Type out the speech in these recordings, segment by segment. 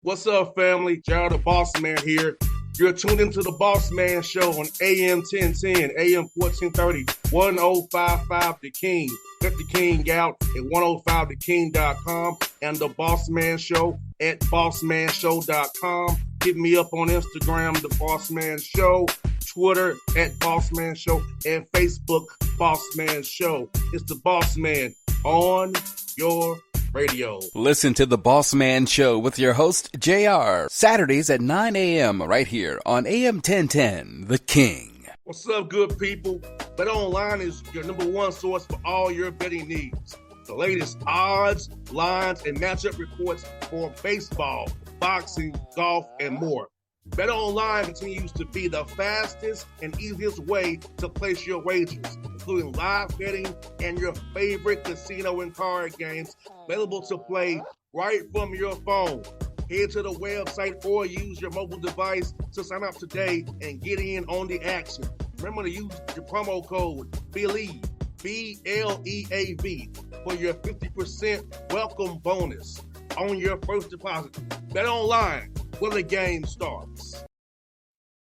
What's up, family? Gerald the Bossman here. You're tuned into the Bossman Show on AM 1010, AM 1430, 1055 The King. Let the King out at 105theking.com and the Bossman Show at bossmanshow.com. Hit me up on Instagram, The Bossman Show, Twitter at Bossman Show, and Facebook, Bossman Show. It's the Bossman on your radio. Listen to the Bossman Show with your host, JR, Saturdays at 9 a.m. right here on AM 1010, The King. What's up, good people? Bet Online is your number one source for all your betting needs. The latest odds, lines, and matchup reports for baseball, boxing, golf, and more. Bet Online continues to be the fastest and easiest way to place your wagers, including live betting and your favorite casino and card games available to play right from your phone. Head to the website or use your mobile device to sign up today and get in on the action. Remember to use your promo code BELIEVE, B-L-E-A-V, for your 50% welcome bonus on your first deposit. Bet Online, where the game starts.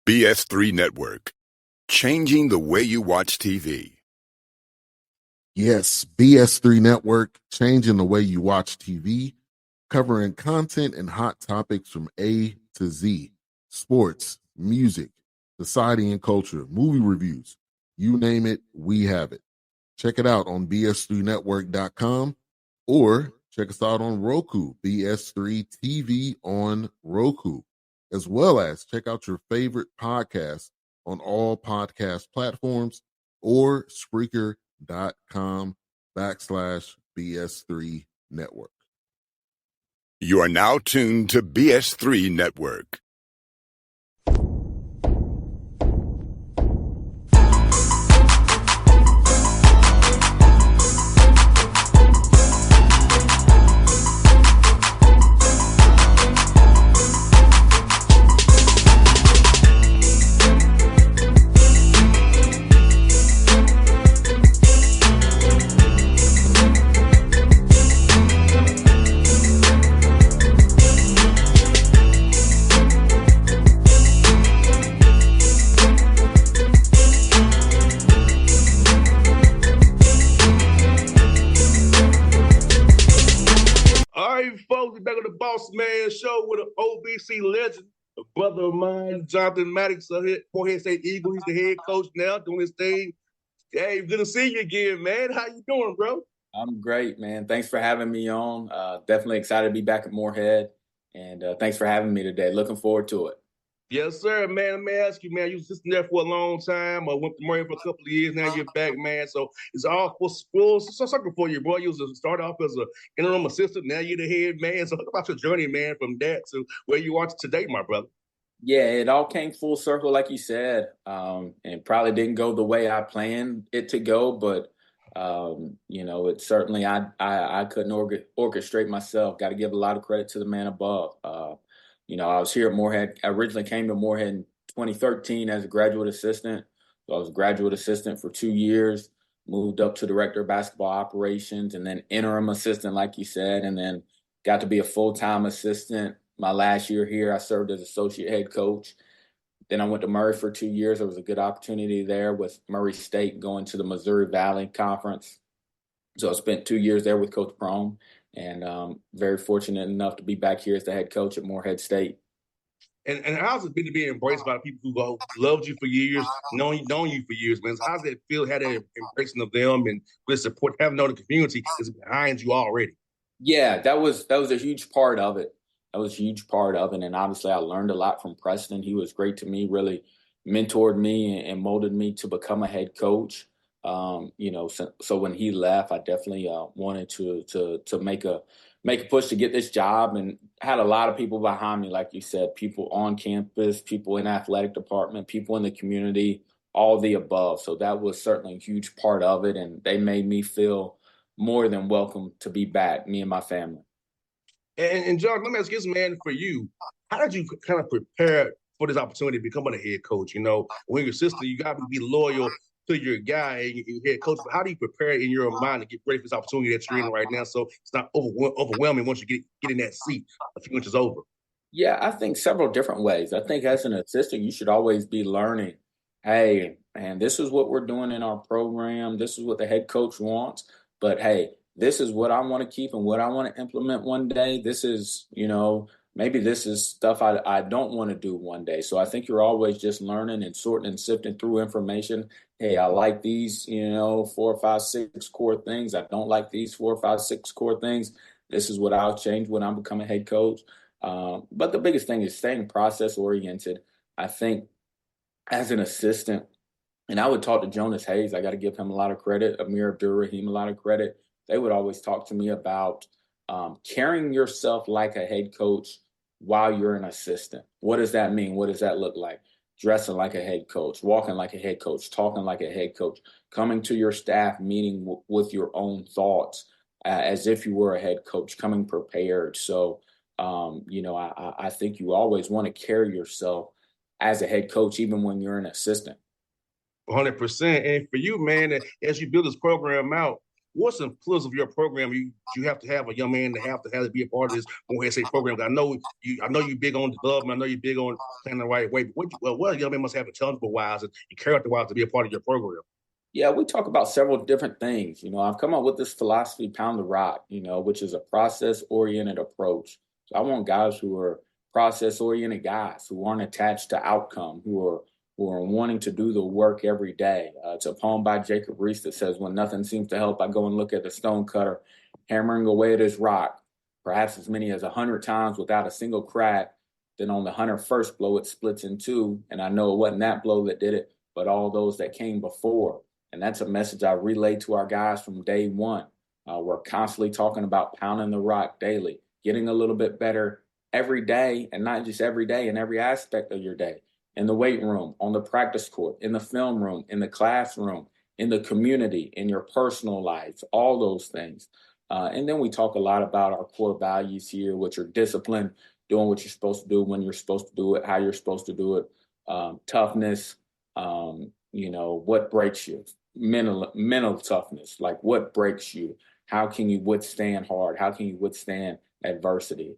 BS3 Network, changing the way you watch TV. Yes, BS3 Network, changing the way you watch TV, covering content and hot topics from A to Z, sports, music, society and culture, movie reviews, you name it, we have it. Check it out on bs3network.com or check us out on Roku, BS3 TV on Roku, as well as check out your favorite podcast on all podcast platforms or Spreaker.com/BS3 Network. You are now tuned to BS3 Network. Bossman Show with an OBC legend, a brother of mine, Jonathan Mattox, Morehead State Eagle. He's the head coach now, doing his thing. Hey, good to see you again, man. How you doing, bro? I'm great, man. Thanks for having me on. Definitely excited to be back at Morehead, and thanks for having me today. Looking forward to it. Yes, sir, man. Let me ask you, man, you was there for a long time. I went to Morehead for a couple of years. Now you're back, man. So it's all full circle for you, bro. You started off as an interim assistant. Now you're the head man. So talk about your journey, man, from that to where you are today, my brother. Yeah, it all came full circle, like you said, and probably didn't go the way I planned it to go. But, it certainly I couldn't orchestrate myself. Got to give a lot of credit to the man above. I was here at Morehead. I originally came to Morehead in 2013 as a graduate assistant. So I was a graduate assistant for 2 years, moved up to director of basketball operations, and then interim assistant, like you said, and then got to be a full-time assistant. My last year here, I served as associate head coach. Then I went to Murray for 2 years. There was a good opportunity there with Murray State going to the Missouri Valley Conference. So I spent 2 years there with Coach Prome. And very fortunate enough to be back here as the head coach at Morehead State. And how's it been to be embraced by people who loved you for years, known you for years, man? How's it feel, had that embracing of them and with support, having known the community is behind you already? Yeah, that was a huge part of it. That was a huge part of it. And obviously I learned a lot from Preston. He was great to me, really mentored me and molded me to become a head coach. So when he left, I definitely wanted to make a push to get this job, and had a lot of people behind me, like you said, people on campus, people in athletic department, people in the community, all the above. So that was certainly a huge part of it, and they made me feel more than welcome to be back, me and my family. And John, let me ask you this, man, for you, how did you kind of prepare for this opportunity of becoming a head coach? When you're assistant, you got to be loyal to your guy and your head coach. But how do you prepare in your mind to get ready for this opportunity that you're in right now, so it's not overwhelming once you get in that seat a few inches over? Yeah, I think several different ways. I think as an assistant, you should always be learning. Hey, man, this is what we're doing in our program. This is what the head coach wants. But hey, this is what I want to keep and what I want to implement one day. This is, maybe this is stuff I don't want to do one day. So I think you're always just learning and sorting and sifting through information. Hey, I like these, 4, 5, 6 core things. I don't like these 4, 5, 6 core things. This is what I'll change when I become a head coach. But the biggest thing is staying process oriented. I think as an assistant, and I would talk to Jonas Hayes. I got to give him a lot of credit. Amir Abdur-Rahim a lot of credit. They would always talk to me about carrying yourself like a head coach while you're an assistant. What does that mean? What does that look like? Dressing like a head coach, walking like a head coach, talking like a head coach, coming to your staff meeting with your own thoughts as if you were a head coach, coming prepared. So, I think you always want to carry yourself as a head coach, even when you're an assistant. 100%. And for you, man, as you build this program out, what's the pillars of your program? You have to have a young man to have to be a part of this one say program. I know you're big on development. I know you're big on playing the right way. But what a young man must have intellectual wise and character wise to be a part of your program. Yeah, we talk about several different things. I've come up with this philosophy, Pound the Rock, which is a process-oriented approach. So I want guys who are process-oriented guys, who aren't attached to outcome, who are wanting to do the work every day. It's a poem by Jacob Riis that says, when nothing seems to help, I go and look at the stone cutter, hammering away at his rock, perhaps as many as 100 times without a single crack. Then on the 101st blow, it splits in two. And I know it wasn't that blow that did it, but all those that came before. And that's a message I relay to our guys from day one. We're constantly talking about pounding the rock daily, getting a little bit better every day, and not just every day, in every aspect of your day. In the weight room, on the practice court, in the film room, in the classroom, in the community, in your personal life, all those things. And then we talk a lot about our core values here, which are discipline, doing what you're supposed to do when you're supposed to do it, how you're supposed to do it, toughness, what breaks you, mental toughness, like what breaks you, how can you withstand hard, how can you withstand adversity,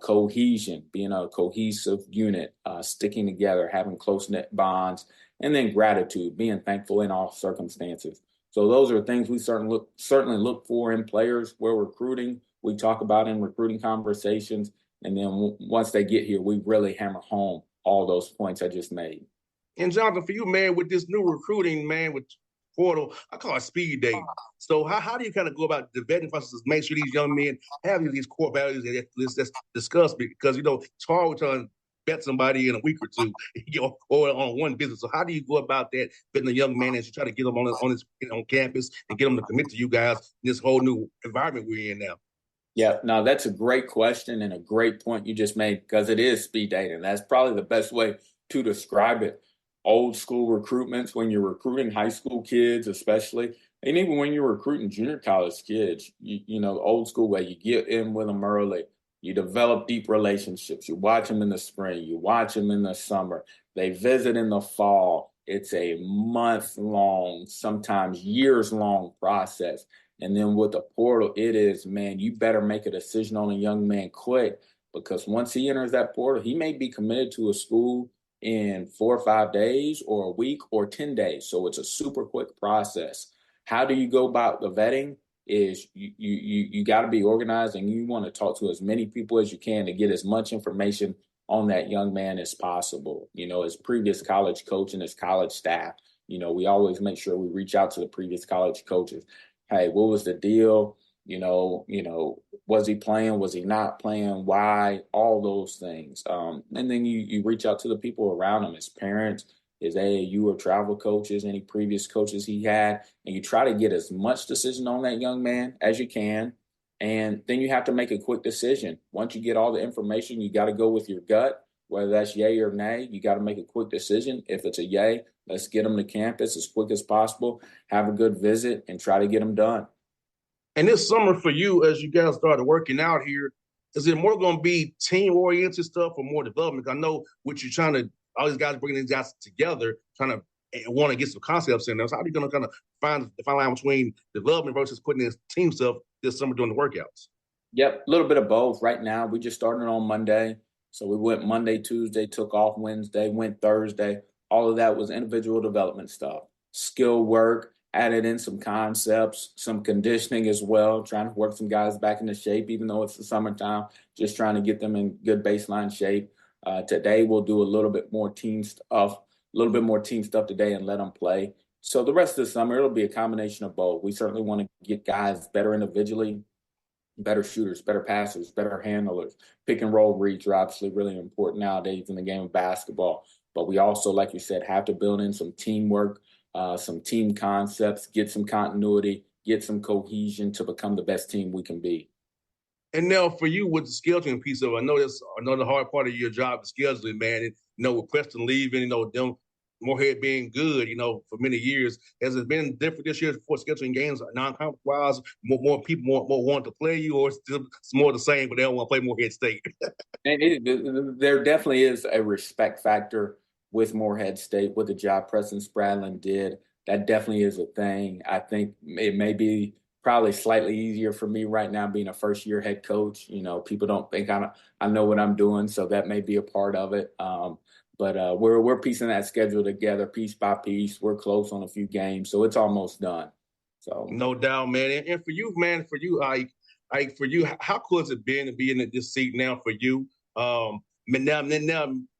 cohesion, being a cohesive unit, sticking together, having close-knit bonds, and then gratitude, being thankful in all circumstances. So those are things we certainly look for in players. We're recruiting, we talk about in recruiting conversations, and then once they get here, we really hammer home all those points I just made. And Jonathan, for you, man, with this new recruiting, man, with portal, I call it speed dating. So how do you kind of go about the vetting process, make sure these young men have these core values that let's discuss? Because, it's hard to vet somebody in a week or two, or on one visit. So how do you go about that, vetting a young man as you try to get them on campus and get them to commit to you guys in this whole new environment we're in now? Yeah, no, that's a great question and a great point you just made, because it is speed dating. That's probably the best way to describe it. Old school recruitments, when you're recruiting high school kids, especially, and even when you're recruiting junior college kids, the old school way, you get in with them early, you develop deep relationships, you watch them in the spring, you watch them in the summer, they visit in the fall. It's a month-long, sometimes years-long process. And then with the portal, it is, man, you better make a decision on a young man quick, because once he enters that portal, he may be committed to a school in 4 or 5 days or a week or 10 days. So it's a super quick process. How do you go about the vetting? Is you got to be organized, and you want to talk to as many people as you can to get as much information on that young man as possible. His previous college coach and his college staff, we always make sure we reach out to the previous college coaches. Hey, what was the deal? Was he playing? Was he not playing? Why? All those things. And then you reach out to the people around him, his parents, his AAU or travel coaches, any previous coaches he had, and you try to get as much decision on that young man as you can. And then you have to make a quick decision. Once you get all the information, you got to go with your gut, whether that's yay or nay. You got to make a quick decision. If it's a yay, let's get them to campus as quick as possible, have a good visit, and try to get them done. And this summer for you, as you guys started working out here, is it more going to be team-oriented stuff or more development? I know what you're trying to, all these guys bringing these guys together, trying to want to get some concepts in there. So how are you going to kind of find the fine line between development versus putting in team stuff this summer during the workouts? Yep, a little bit of both. Right now, we just started on Monday. So we went Monday, Tuesday, took off Wednesday, went Thursday. All of that was individual development stuff, skill work, added in some concepts, some conditioning as well, trying to work some guys back into shape, even though it's the summertime, just trying to get them in good baseline shape. Today we'll do a little bit more team stuff today and let them play. So the rest of the summer, it'll be a combination of both. We certainly want to get guys better individually, better shooters, better passers, better handlers. Pick and roll reads are obviously really important nowadays in the game of basketball. But we also, like you said, have to build in some teamwork, some team concepts, get some continuity, get some cohesion to become the best team we can be. And now for you with the scheduling piece of it, I know that's another hard part of your job, the scheduling, man. And, with Preston leaving, them Moorhead being good, for many years. Has it been different this year for scheduling games non-conference wise? More people more want to play you, or it's more the same, but they don't want to play Moorhead State? And there definitely is a respect factor with Moorhead State, with the job Preston Spradlin did. That definitely is a thing. I think it may be probably slightly easier for me right now being a first-year head coach. People don't think I know what I'm doing, so that may be a part of it. But we're piecing that schedule together piece by piece. We're close on a few games, so it's almost done. So no doubt, man. And for you, man, for you, how cool has it been to be in this seat now for you? Now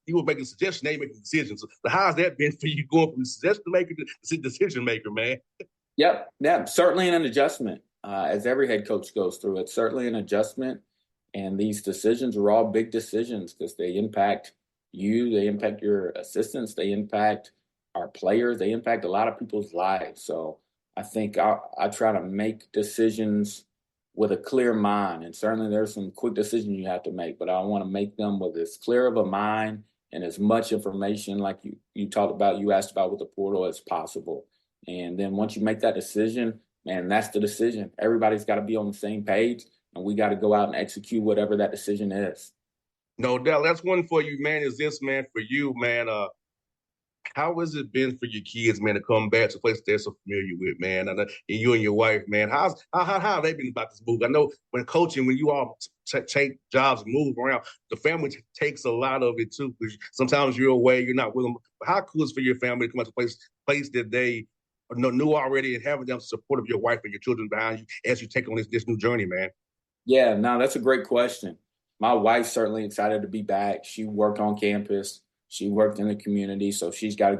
you were making suggestions, they making decisions. So how has that been for you going from suggestion maker to decision maker, man? Yep. Yeah, certainly an adjustment. As every head coach goes through, it's certainly an adjustment. And these decisions are all big decisions because they impact you, they impact your assistants, they impact our players, they impact a lot of people's lives. So I think I try to make decisions with a clear mind. And certainly there's some quick decisions you have to make, but I want to make them with as clear of a mind and as much information like you talked about, you asked about with the portal as possible. And then once you make that decision, man, that's the decision. Everybody's got to be on the same page, and we got to go out and execute whatever that decision is. No doubt. That's one for you, man. Is this, man, for you, man? How has it been for your kids, man, to come back to a place they're so familiar with, man? And you and your wife, man, how have they been about this move? I know when coaching, when you all take jobs and move around, the family takes a lot of it too. Because sometimes you're away, you're not with them. How cool is it for your family to come out to a place that they knew already, and having them support of your wife and your children behind you as you take on this new journey, man? Yeah, no, that's a great question. My wife's certainly excited to be back. She worked on campus. She worked in the community, so she got a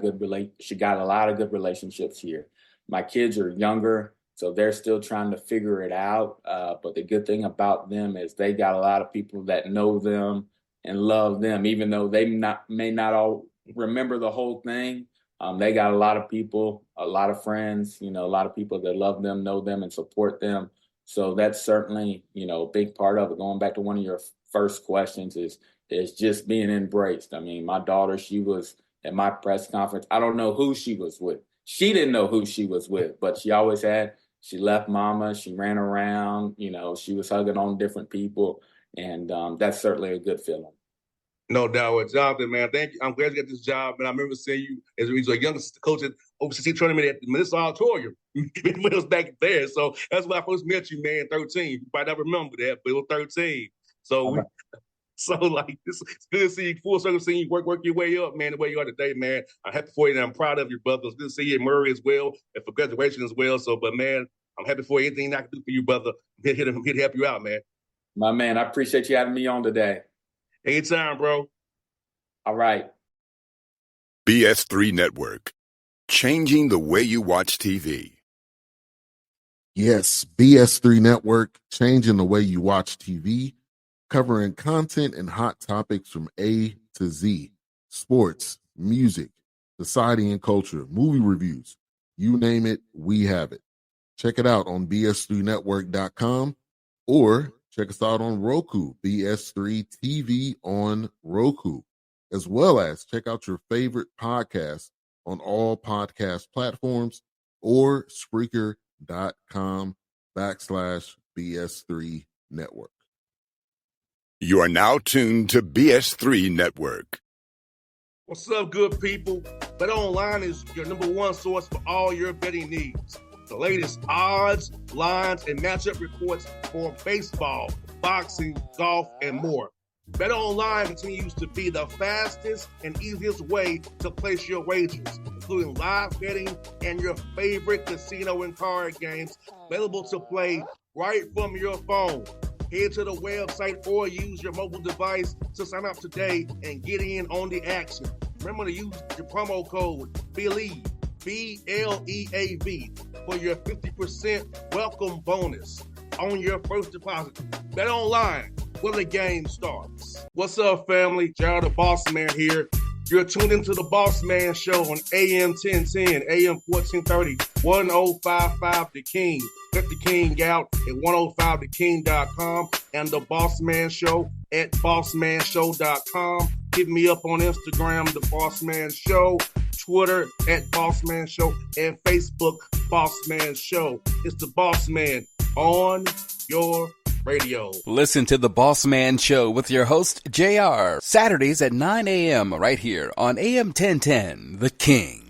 lot of good relationships here. My kids are younger, so they're still trying to figure it out. But the good thing about them is they got a lot of people that know them and love them, even though they may not all remember the whole thing. They got a lot of people, a lot of friends, a lot of people that love them, know them, and support them. So that's certainly, a big part of it. Going back to one of your first questions is just being embraced. I mean, my daughter, she was at my press conference. I don't know who she was with. She didn't know who she was with, but she left mama. She ran around, she was hugging on different people. And that's certainly a good feeling. No doubt. Jonathan, man, thank you. I'm glad you got this job, man. I remember seeing you as a young coach at OCC tournament at the Melissa Auditorium when it was back there. So that's when I first met you, man, 13. You might not remember that, but it was 13. So it's good to see you, full circle, seeing you work your way up, man, the way you are today, man. I'm happy for you, and I'm proud of you, brother. It's good to see you at Murray as well, and for graduation as well. So, but, man, I'm happy for you. Anything I can do for you, brother, I'm here to help you out, man. My man, I appreciate you having me on today. Anytime, bro. All right. BS3 Network, changing the way you watch TV. Yes, BS3 Network, changing the way you watch TV, covering content and hot topics from A to Z, sports, music, society and culture, movie reviews, you name it, we have it. Check it out on bs3network.com or check us out on Roku, BS3 TV on Roku, as well as check out your favorite podcast on all podcast platforms or Spreaker.com/BS3 Network. You are now tuned to BS3 Network. What's up, good people? Bet Online is your number one source for all your betting needs. The latest odds, lines, and matchup reports for baseball, boxing, golf, and more. BetOnline continues to be the fastest and easiest way to place your wagers, including live betting and your favorite casino and card games available to play right from your phone. Head to the website or use your mobile device to sign up today and get in on the action. Remember to use your promo code BELIEVE, B-L-E-A-V, for your 50% welcome bonus on your first deposit. BetOnline, where the game starts. What's up, family? Jared the Bossman here. You're tuned into the Bossman Show on AM 1010, AM 1430, 1055 The King. Let the King out at 105theking.com and the Bossman Show at bossmanshow.com. Hit me up on Instagram, the Bossman Show, Twitter at Bossman Show, and Facebook, Bossman Show. It's the Bossman on your radio. Listen to the Bossman Show with your host, JR, Saturdays at 9 a.m. right here on AM 1010, The King.